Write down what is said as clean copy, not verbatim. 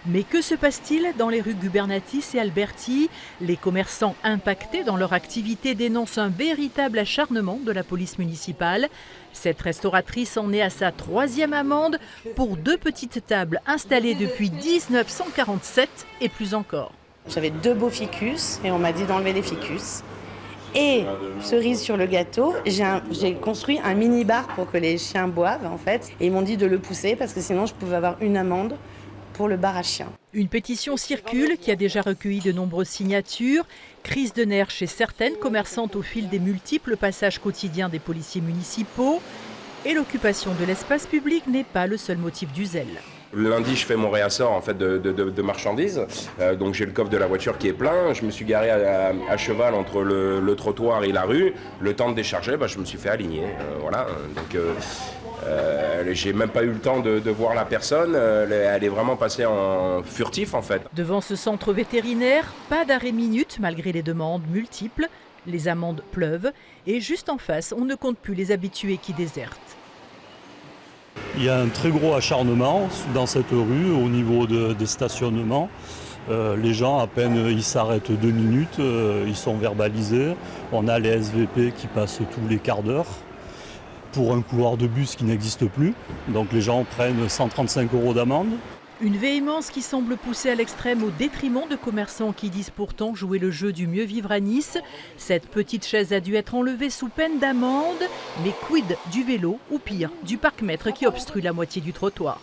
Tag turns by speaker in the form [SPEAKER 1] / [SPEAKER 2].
[SPEAKER 1] Mais que se passe-t-il dans les rues Gubernatis et Alberti? Les commerçants impactés dans leur activité dénoncent un véritable acharnement de la police municipale. Cette restauratrice en est à sa 3e amende pour 2 petites tables installées depuis 1947 et plus encore.
[SPEAKER 2] J'avais 2 beaux ficus et on m'a dit d'enlever les ficus. Et cerise sur le gâteau, j'ai construit un mini-bar pour que les chiens boivent en fait. Et ils m'ont dit de le pousser parce que sinon je pouvais avoir une amende pour le bar à chiens.
[SPEAKER 1] Une pétition circule qui a déjà recueilli de nombreuses signatures. Crise de nerfs chez certaines commerçantes au fil des multiples passages quotidiens des policiers municipaux. Et l'occupation de l'espace public n'est pas le seul motif du zèle.
[SPEAKER 3] Lundi, je fais mon réassort en fait, de marchandises. Donc j'ai le coffre de la voiture qui est plein. Je me suis garé à cheval entre le trottoir et la rue. Le temps de décharger, je me suis fait aligner. Voilà. Donc j'ai même pas eu le temps de voir la personne. Elle est vraiment passée en furtif en fait.
[SPEAKER 1] Devant ce centre vétérinaire, pas d'arrêt minute malgré les demandes multiples. Les amendes pleuvent et juste en face, on ne compte plus les habitués qui désertent.
[SPEAKER 4] Il y a un très gros acharnement dans cette rue au niveau des stationnements. Les gens, à peine ils s'arrêtent 2 minutes, ils sont verbalisés. On a les SVP qui passent tous les quarts d'heure pour un couloir de bus qui n'existe plus. Donc les gens prennent 135 € d'amende.
[SPEAKER 1] Une véhémence qui semble pousser à l'extrême au détriment de commerçants qui disent pourtant jouer le jeu du mieux vivre à Nice. Cette petite chaise a dû être enlevée sous peine d'amende. Mais quid du vélo ou pire, du parc-mètre qui obstrue la moitié du trottoir?